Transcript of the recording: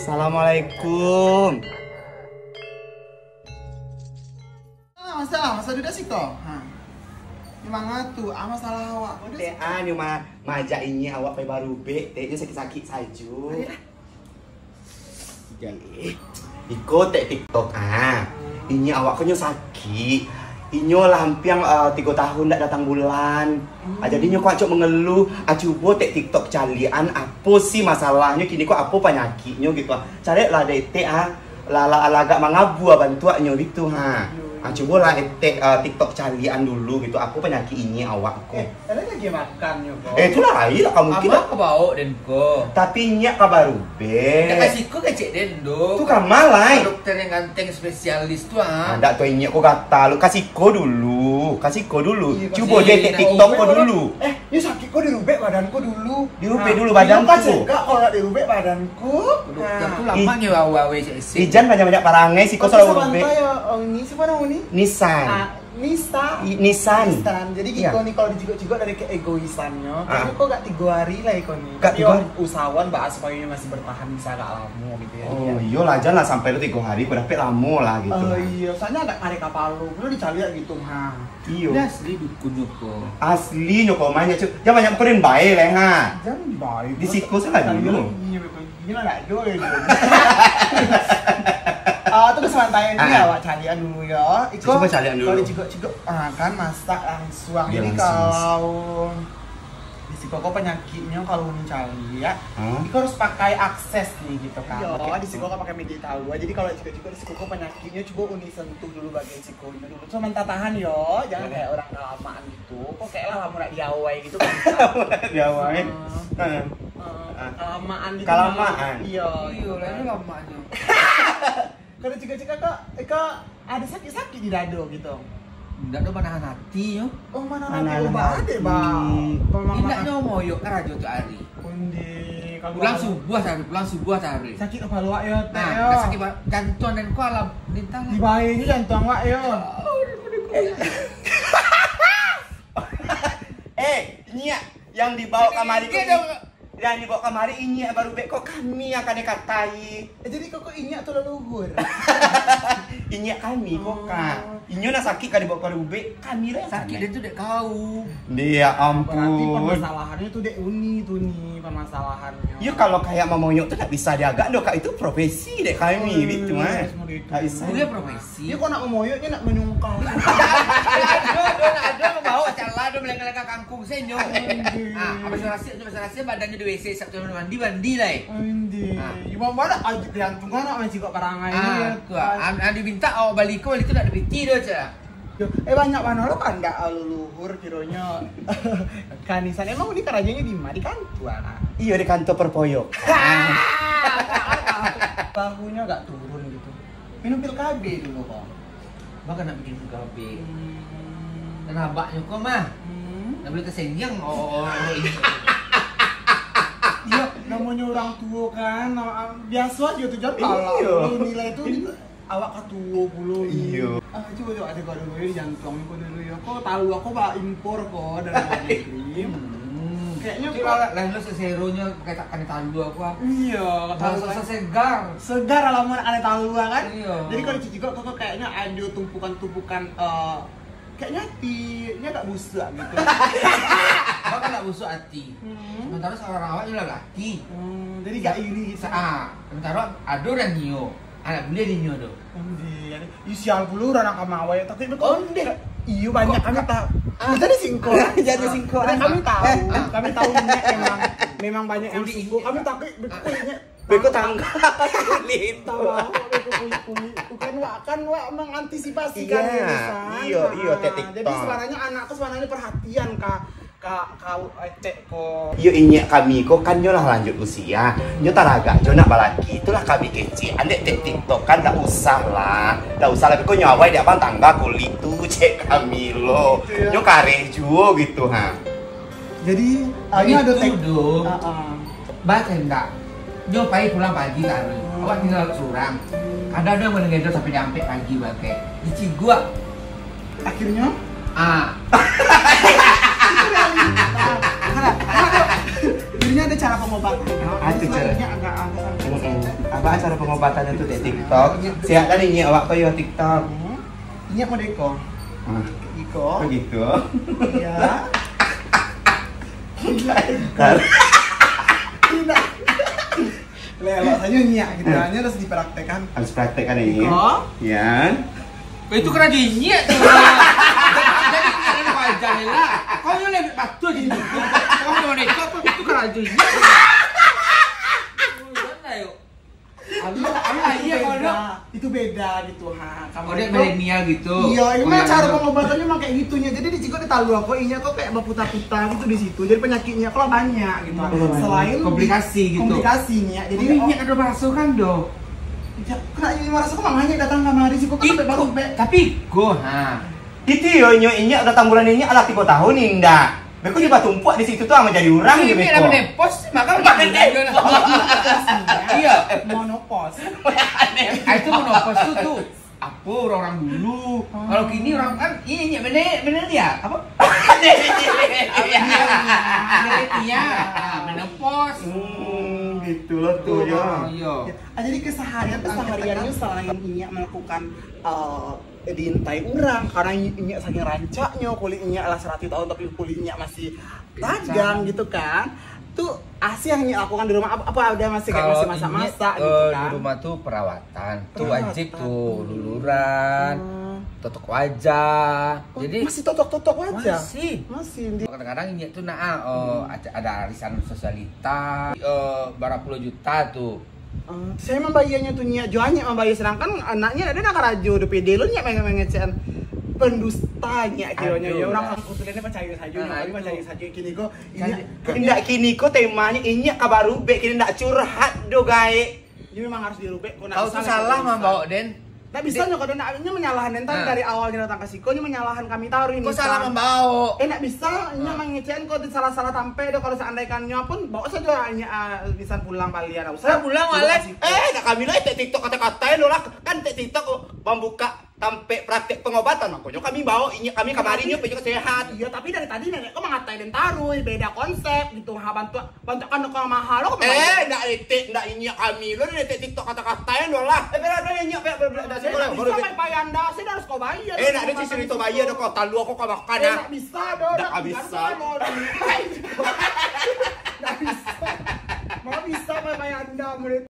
Assalamualaikum. Masa duda sih kok. Gimana tuh? Masalah awak. Tean yo majak ini awak pe baru be, teknya sakit-sakit saja. Jadi, ikut TikTok ini awak kau sakit. Inyo lampiang 3 tahun ndak datang bulan. Jadi nyo kok mengeluh, coba TikTok calian apa sih masalahnya kini kok apa penyakitnya gitu. Cari lah dete lala agak mangabu bantuannya gitu coba lah TikTok calian dulu gitu. Apa penyakit ini awak kok? Lagi makan yo kok. Itu lah iya kamu kira. Apa bau den ko? Tapi nyak kabar be. Kasih ko kecek den do. Tuh kan malai. Dokter yang ganteng spesialis tuh Ada tuh nyak kok kata lu kasih ko dulu. Iya, Coba deh TikTok ko dulu. Ini sakit kok dirubek badanku dulu. Dirubek dulu badanku. Enggak kalau nggak dirubek badanku. Dokter tuh lama nih wawe sih. Ijan banyak-banyak parangai sih kok selalu rubek. Ini siapa namanya? Nisan. Nisan. Jadi Iko nih kalau dijigok-jigok dari keegoisannya, tapi kok gak 3 hari lah Iko nih. Gak 3 hari. Usahawan bahas supaya masih bertahan bisa gak lama gitu ya. Oh iya lah jangan lah sampai lu 3 hari kok dapet lama lah gitu. Oh iya, soalnya agak tarik kapal lu, lu dicari gitu Iya. Ini asli dukun nyoko. Asli nyoko mainnya cuy. Jangan banyak keren baik lah Jangan baik. Di siku salah dulu. Iya betul. Gila gak dulu ya. Itu kesempatan ini awak carian dulu ya. Coba carian dulu. Kalau dicigok-cigok kan masak langsung. Iya, Jadi langsung. kalau disikoko penyakitnya kalau mencari ya, itu harus pakai akses nih gitu kan. Iya, disikoko pakai media tahu. Jadi kalau dicigok-cigok disikoko penyakitnya coba uni sentuh dulu bagian sikonya dulu. Cuma tahan yo, jangan kayak orang kelamaan gitu. Kok kayak lah kamu nak diawai gitu kan. Diawai. Kelamaan gitu. Kelamaan. Iya. Iya lah ini lamanya. Kalau cika-cika kak ada sakit-sakit di dado gitu. Ndak do panahan hati yo. Oh mana Mana nanti obat deh bang. Tidak nyomo yo karajo tuh hari. Kundi kalau Pulang subuh tari. sakit apa luak ya teh Nah, yo. sakit jantung dan ku alam lintang. Di bayinya jantung wak yo. Ini yang dibawa kamari yang dibawa kamari ini baru be kok kami akan dikatai. Jadi kok inyak tuh leluhur. Ini kami kok kak. Ini nak sakit kan dibawa ke be kami lah. Sakit dia tuh dek kau. Dia Berarti ampun. permasalahannya tuh dek uni tuh nih permasalahannya. Ya kalau kayak Mama Moyok tuh tak bisa diagak dong kak, itu profesi dek kami gitu mah. Tak bisa. Dia profesi. Dia kok nak memoyoknya nak menyungkal. Ada bawa cala do melengka kangkung senyo. Habis rahasia badannya di WC Sabtu mandi lah. Indi. Gimana mana aja jantung kan nak mencikok karangai ini. Andi minta awak balik itu nak dipiti do aja. Banyak mana lo kan nggak leluhur kironya. Kanisan emang ini kerajanya di mana? Di kantor. Iya di kantor perpoyok. Bahunya nggak turun gitu. Minum pil KB dulu kok. Bahkan nak bikin KB. Dan abaknya kok mah. Nak beli kesenjang. Iya, namanya orang tua kan, biasa aja tuh jangan kalau nilai itu awak ketua puluh. Iya. Coba ada kau dulu ya jantung kau dulu ya. Kok tahu aku pak impor kok dari luar negeri. Kayaknya lain lo seseronya pakai takkan talu aku. Iya, Tahu segar. Segar alaman aneh tahu kan. Iya. Jadi kalau cici kok kayaknya ada tumpukan-tumpukan kayaknya hatinya gak busuk gitu. Bahkan gak busuk hati. Sementara seorang awak juga laki. Jadi gak iri gitu. Sementara ada orang nyo. Anak beli di nyo do. Sial puluh anak kamawai tapi kok iya banyak kami tahu. Jadi singkong. Jadi singkong. Kami tahu memang banyak yang singkong. Kami tapi kulitnya Beko tangga kulit. Bukan wak mengantisipasi kan Iya, TikTok. Jadi sebenarnya anakku sebenarnya perhatian kau cek kok. Yo inyak kami kok kan nyolah lanjut usia. Nyo taraga jo nak balaki itulah kami kecil. Andek TikTok kan tak usah lah. Tak usah lah kok nyawai dia apa tangga kulit tuh cek kami lo. Nyo kareh juo gitu Jadi ini ada TikTok. Baca enggak? Nyopai pulang pagi kan. Awak tinggal surang. Kadang ada yang menengedor sampai nyampe pagi pakai. Dici gua. Akhirnya Karena Jadinya ada cara pengobatan. Ada caranya agak apa cara pengobatannya tuh di TikTok. Siap kan ini awak kau ya TikTok. Ini mau deko. Iko. Oh gitu. Iya. Tidak. Lelok saja nyak gitu hanya harus dipraktekkan. Harus praktekkan ini. Iko. Ya. Itu kena dinyi tuh. Jadi ada wajah lah. Kau yang lebih patuh jadi. Kau yang mana itu kena dinyi. Iya kalau itu beda gitu ha. Kamu dia milenial gitu. Iya, ini mah cara pengobatannya mah kayak gitunya. Jadi di Ciko ditahu aku inya kok kayak berputar-putar gitu di situ. Jadi penyakitnya kalau banyak gitu. Selain komplikasi gitu. Komplikasinya. Jadi ini ada masuk kan do. Ya, kena ini merasa kok mamanya datang kamari sih kok sampai baru tapi go ha. Itu yo nyo datang bulan ini ala 3 tahun indah. Beko juga tumpuak di situ tuh sama jadi orang gitu. Ini namanya pos, maka makan iya, monopos. Itu monopos tuh apa orang dulu. Kalau kini orang kan ini bener ya apa? Iya, menopos. Gitu loh tuh ya. Jadi kesehariannya selain Inya melakukan diintai orang karena Inya saking rancaknya kulit Inya lah 100 tahun tapi kulit Inya masih tajam gitu kan. Tuh asih yang Inya lakukan di rumah apa ada masih kayak masih masak-masak gitu kan. Di rumah tuh perawatan. Tuh wajib tuh luluran, totok wajah. Jadi masih totok wajah. Masih. Kadang-kadang Inya tuh ada arisan sosialita berapa puluh juta tuh. Saya membayarnya tuh Nya jualnya membayar sedangkan anaknya ada nak rajo udah pede lo Nya mengecekan pendustanya kiranya ya orang kutulannya percaya saja tapi percaya saja kini kok indak kini kok temanya ini kabar rubek kini ndak curhat do gae. Jadi memang harus dirubek kok kau tuh salah mah bawa Den. Nggak bisa nyok dan naknya menyalahan entar dari awalnya datang ke Siko nya menyalahan kami taruh ini. Kok salah membawa? Nggak bisa nya mengecekan kok salah-salah tampe do kalau seandainya pun bawa saja hanya bisa pulang balian. Saya pulang Alex. Nak kami lah TikTok kata-katain lo lah kan TikTok membuka sampai praktek pengobatan makanya kami bawa ini kami kemarinnya pengen sehat. Iya tapi dari tadi nenek kok mengatain taruh beda konsep gitu ha bantuan kalau mahal lo ndak ini kami lo TikTok kata-katain lo lah berada ini sampai payanda saya harus kau bayar nak ada sisi itu bayar kok talu aku kau makan nggak bisa dong nggak bisa nggak bisa mau bisa payanda menurut